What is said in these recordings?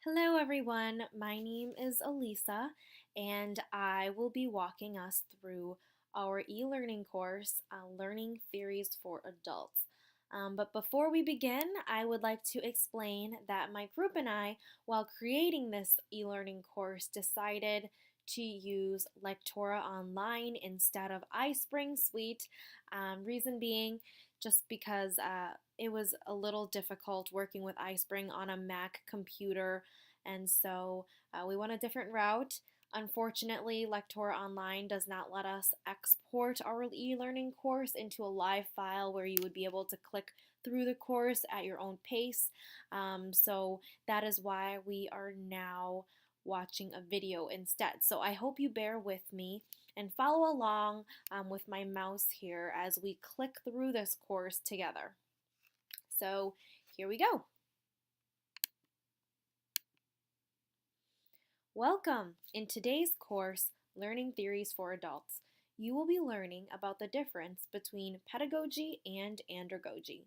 Hello, everyone. My name is Elisa, and I will be walking us through our e learning course, Learning Theories for Adults. But before we begin, I would like to explain that my group and I, while creating this e learning course, decided to use Lectora Online instead of iSpring Suite. Reason being, just because it was a little difficult working with iSpring on a Mac computer, and so we went a different route. Unfortunately, Lectora Online does not let us export our e-learning course into a live file where you would be able to click through the course at your own pace. So that is why we are now watching a video instead. So I hope you bear with me and follow along with my mouse here as we click through this course together. So here we go. Welcome! In today's course, Learning Theories for Adults, you will be learning about the difference between pedagogy and andragogy,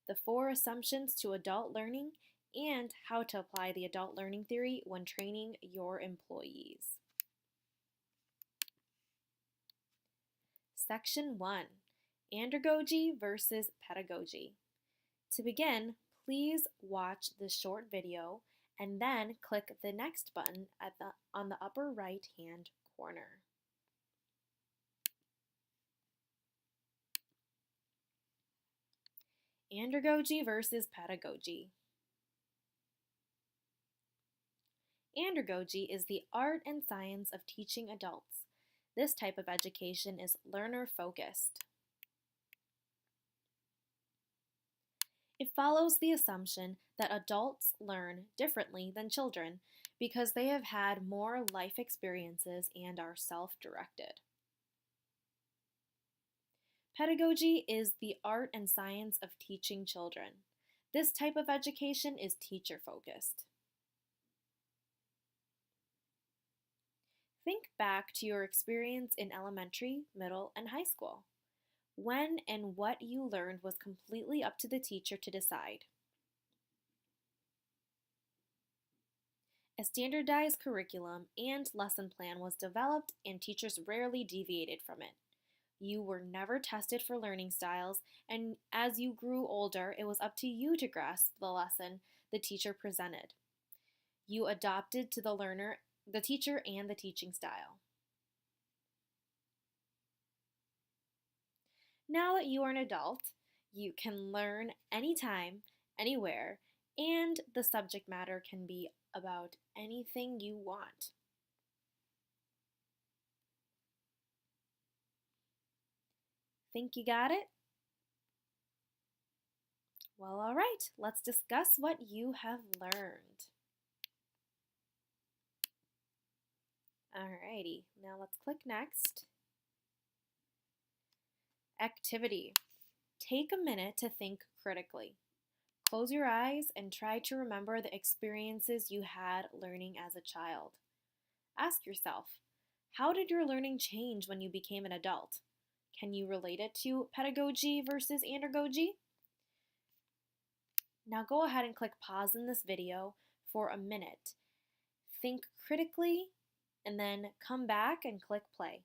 the 4 assumptions to adult learning, and how to apply the adult learning theory when training your employees. Section 1, Andragogy versus Pedagogy. To begin, please watch this short video and then click the next button on the upper right hand corner. Andragogy versus pedagogy. Andragogy is the art and science of teaching adults. This type of education is learner-focused. It follows the assumption that adults learn differently than children because they have had more life experiences and are self-directed. Pedagogy is the art and science of teaching children. This type of education is teacher-focused. Think back to your experience in elementary, middle, and high school. When and what you learned was completely up to the teacher to decide. A standardized curriculum and lesson plan was developed, and teachers rarely deviated from it. You were never tested for learning styles, and as you grew older, it was up to you to grasp the lesson the teacher presented. You adopted to the learner, the teacher, and the teaching style. Now that you are an adult, you can learn anytime, anywhere, and the subject matter can be about anything you want. Think you got it? Well, all right, let's discuss what you have learned. Alrighty, now let's click next. Activity. Take a minute to think critically. Close your eyes and try to remember the experiences you had learning as a child. Ask yourself, how did your learning change when you became an adult? Can you relate it to pedagogy versus andragogy? Now go ahead and click pause in this video for a minute. Think critically and then come back and click play.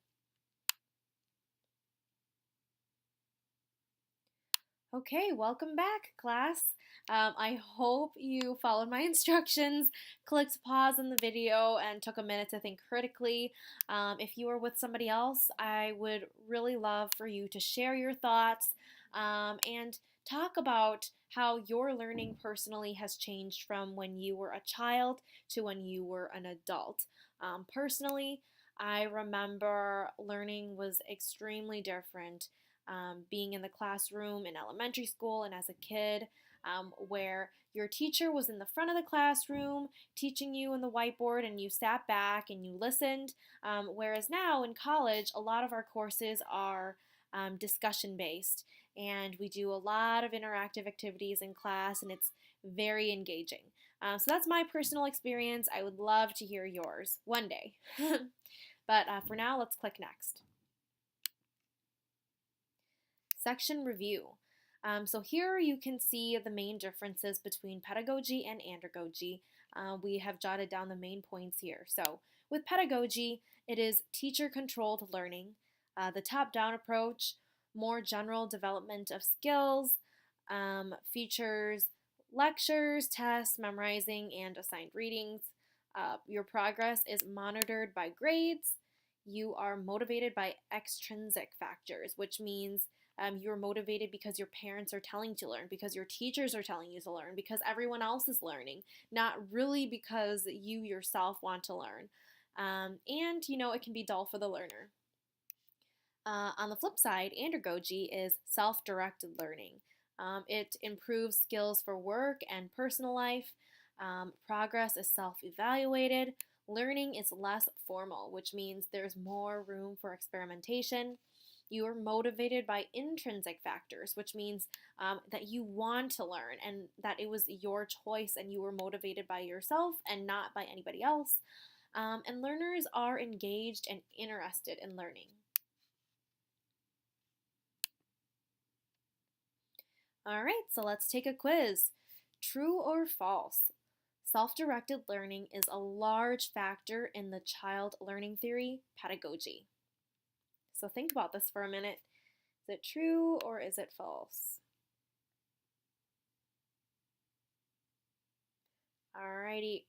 Okay, welcome back, class. I hope you followed my instructions, clicked pause in the video, and took a minute to think critically. If you were with somebody else, I would really love for you to share your thoughts and talk about how your learning personally has changed from when you were a child to when you were an adult. Personally, I remember learning was extremely different. Being in the classroom in elementary school and as a kid, where your teacher was in the front of the classroom teaching you on the whiteboard and you sat back and you listened. Whereas now in college, a lot of our courses are discussion based, and we do a lot of interactive activities in class, and it's very engaging. So that's my personal experience. I would love to hear yours one day. But for now, let's click next. Section review. So here you can see the main differences between pedagogy and andragogy. We have jotted down the main points here. So, with pedagogy, it is teacher controlled learning, the top down approach, more general development of skills, features lectures, tests, memorizing, and assigned readings. Your progress is monitored by grades. You are motivated by extrinsic factors, which means you're motivated because your parents are telling you to learn, because your teachers are telling you to learn, because everyone else is learning, not really because you yourself want to learn. And, it can be dull for the learner. On the flip side, andragogy is self-directed learning. It improves skills for work and personal life. Progress is self-evaluated. Learning is less formal, which means there's more room for experimentation. You are motivated by intrinsic factors, which means that you want to learn and that it was your choice and you were motivated by yourself and not by anybody else. And learners are engaged and interested in learning. All right, so let's take a quiz. True or false? Self-directed learning is a large factor in the child learning theory pedagogy. So think about this for a minute. Is it true or is it false? Alrighty,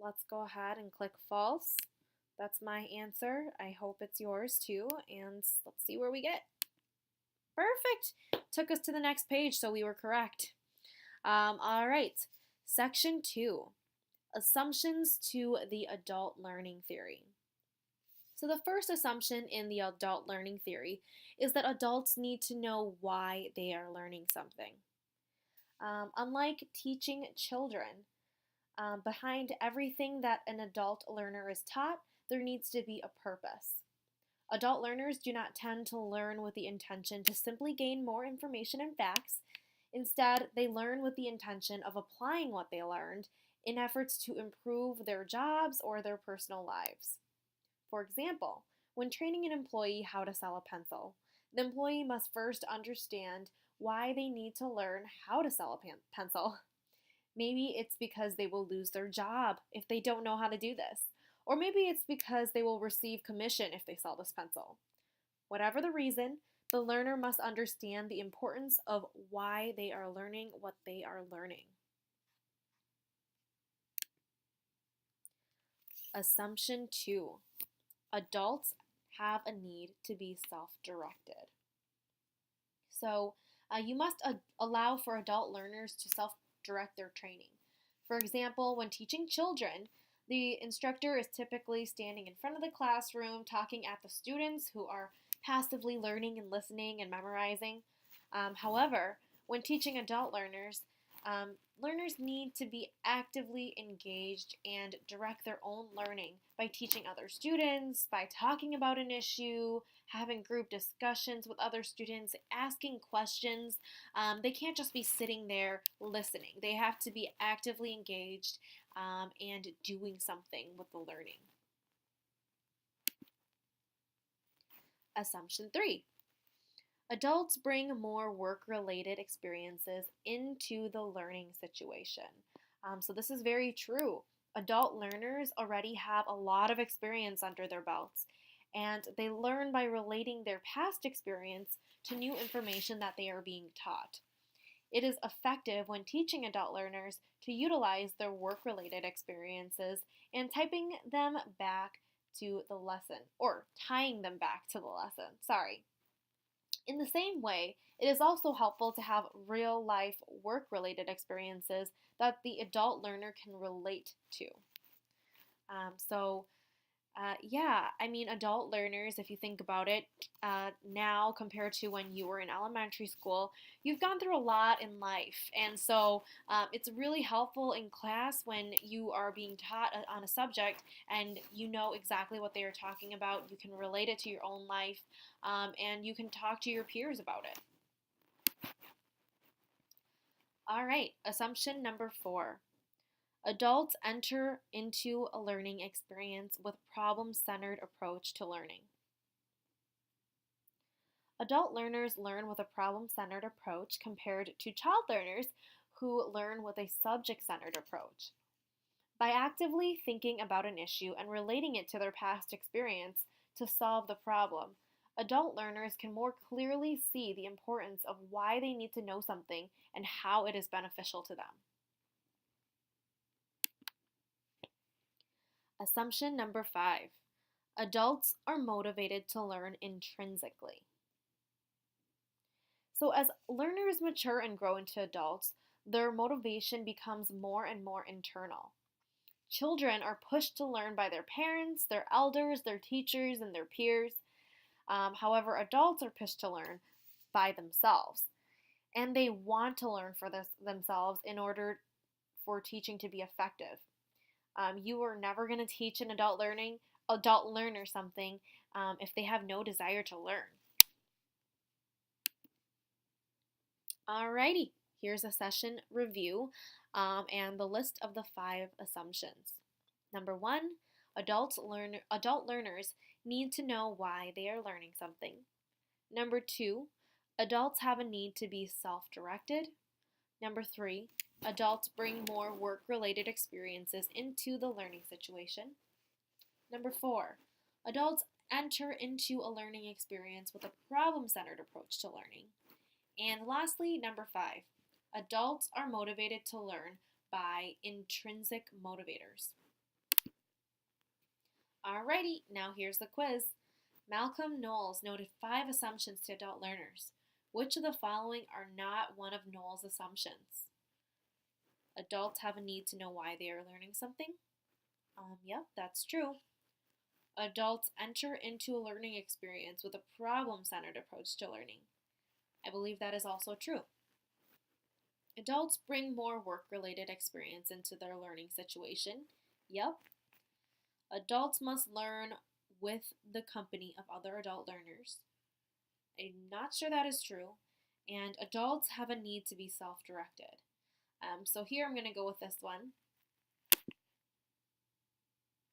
let's go ahead and click false. That's my answer. I hope it's yours too, and let's see where we get. Perfect! Took us to the next page, so we were correct. All right, section 2, assumptions to the adult learning theory. So the first assumption in the adult learning theory is that adults need to know why they are learning something. Unlike teaching children, behind everything that an adult learner is taught, there needs to be a purpose. Adult learners do not tend to learn with the intention to simply gain more information and facts. Instead, they learn with the intention of applying what they learned in efforts to improve their jobs or their personal lives. For example, when training an employee how to sell a pencil, the employee must first understand why they need to learn how to sell a pencil. Maybe it's because they will lose their job if they don't know how to do this. Or maybe it's because they will receive commission if they sell this pencil. Whatever the reason, the learner must understand the importance of why they are learning what they are learning. Assumption 2. Adults have a need to be self-directed. So you must allow for adult learners to self-direct their training. For example, when teaching children, the instructor is typically standing in front of the classroom talking at the students who are passively learning and listening and memorizing. However, when teaching adult learners, learners need to be actively engaged and direct their own learning by teaching other students, by talking about an issue, having group discussions with other students, asking questions. They can't just be sitting there listening. They have to be actively engaged and doing something with the learning. Assumption 3. Adults bring more work-related experiences into the learning situation. So this is very true. Adult learners already have a lot of experience under their belts, and they learn by relating their past experience to new information that they are being taught. It is effective when teaching adult learners to utilize their work-related experiences and typing them back to the lesson, or tying them back to the lesson, sorry. In the same way, it is also helpful to have real-life work-related experiences that the adult learner can relate to. Adult learners, if you think about it, now compared to when you were in elementary school, you've gone through a lot in life. And so it's really helpful in class when you are being taught on a subject and you know exactly what they are talking about. You can relate it to your own life, and you can talk to your peers about it. All right, assumption number 4. Adults enter into a learning experience with a problem-centered approach to learning. Adult learners learn with a problem-centered approach compared to child learners who learn with a subject-centered approach. By actively thinking about an issue and relating it to their past experience to solve the problem, adult learners can more clearly see the importance of why they need to know something and how it is beneficial to them. Assumption number 5. Adults are motivated to learn intrinsically. So, as learners mature and grow into adults, their motivation becomes more and more internal. Children are pushed to learn by their parents, their elders, their teachers, and their peers. However, adults are pushed to learn by themselves. And they want to learn for themselves in order for teaching to be effective. You are never going to teach an adult learner something if they have no desire to learn. Alrighty, here's a session review and the list of the 5 assumptions. Number 1, adult learners need to know why they are learning something. Number 2, adults have a need to be self-directed. Number 3, adults bring more work-related experiences into the learning situation. Number 4, adults enter into a learning experience with a problem-centered approach to learning. And lastly, number 5, adults are motivated to learn by intrinsic motivators. Alrighty, now here's the quiz. Malcolm Knowles noted 5 assumptions to adult learners. Which of the following are not one of Knowles' assumptions? Adults have a need to know why they are learning something. Yep, that's true. Adults enter into a learning experience with a problem-centered approach to learning. I believe that is also true. Adults bring more work-related experience into their learning situation. Yep. Adults must learn with the company of other adult learners. I'm not sure that is true. And adults have a need to be self-directed. So here I'm going to go with this one.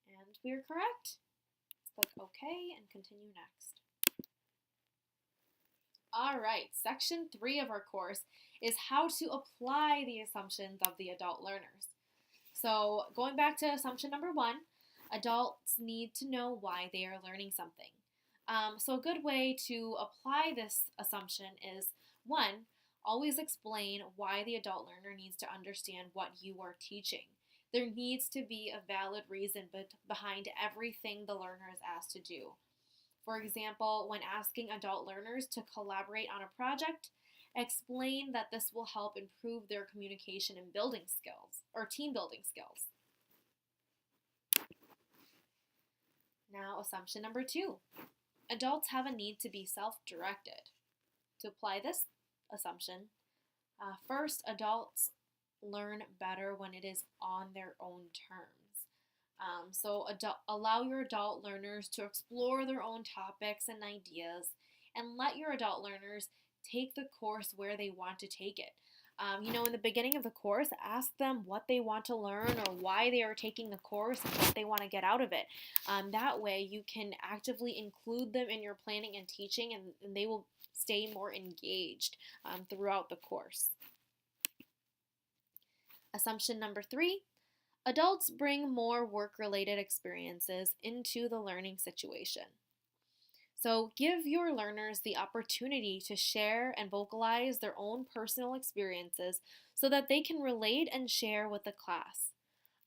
And we're correct. Let's click OK and continue next. Alright, section 3 of our course is how to apply the assumptions of the adult learners. So going back to assumption number 1, adults need to know why they are learning something. So a good way to apply this assumption is 1, always explain why the adult learner needs to understand what you are teaching. There needs to be a valid reason behind everything the learner is asked to do. For example, when asking adult learners to collaborate on a project, explain that this will help improve their communication and building skills, or team building skills. Now, assumption number 2. Adults have a need to be self-directed. To apply this assumption, first, adults learn better when it is on their own terms. So allow your adult learners to explore their own topics and ideas, and let your adult learners take the course where they want to take it. In the beginning of the course, ask them what they want to learn or why they are taking the course and what they want to get out of it. That way you can actively include them in your planning and teaching, and they will stay more engaged throughout the course. Assumption number 3, adults bring more work-related experiences into the learning situation. So give your learners the opportunity to share and vocalize their own personal experiences so that they can relate and share with the class.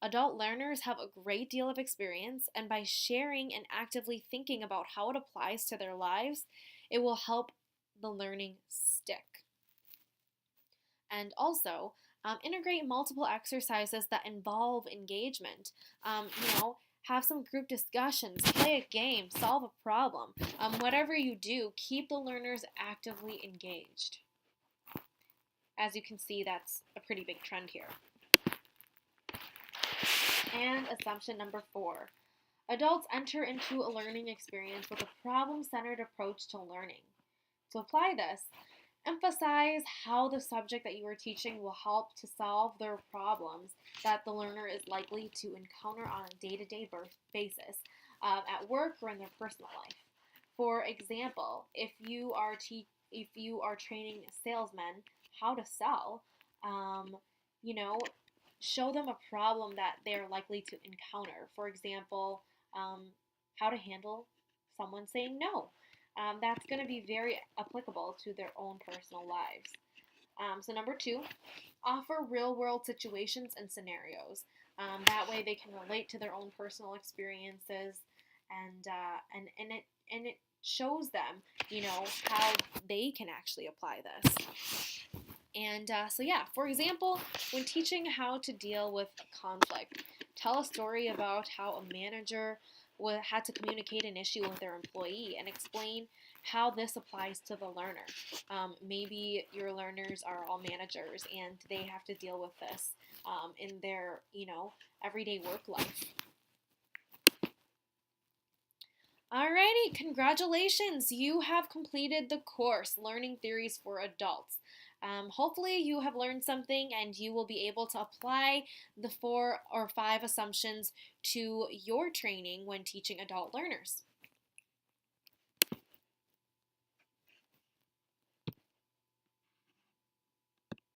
Adult learners have a great deal of experience, and by sharing and actively thinking about how it applies to their lives, it will help the learning stick. And also, integrate multiple exercises that involve engagement. Have some group discussions, play a game, solve a problem. Whatever you do, keep the learners actively engaged. As you can see, that's a pretty big trend here. And assumption number 4. Adults enter into a learning experience with a problem-centered approach to learning. To apply this, emphasize how the subject that you are teaching will help to solve their problems that the learner is likely to encounter on a day-to-day basis at work or in their personal life. For example, if you are training salesmen how to sell, show them a problem that they're likely to encounter. For example, how to handle someone saying no. That's going to be very applicable to their own personal lives. So, number two, offer real world situations and scenarios. That way, they can relate to their own personal experiences, and it shows them, how they can actually apply this. And so, yeah, for example, when teaching how to deal with conflict, tell a story about how a manager had to communicate an issue with their employee and explain how this applies to the learner. Maybe your learners are all managers and they have to deal with this in their, everyday work life. Alrighty, congratulations! You have completed the course, Learning Theories for Adults. Hopefully you have learned something and you will be able to apply the 4 or 5 assumptions to your training when teaching adult learners.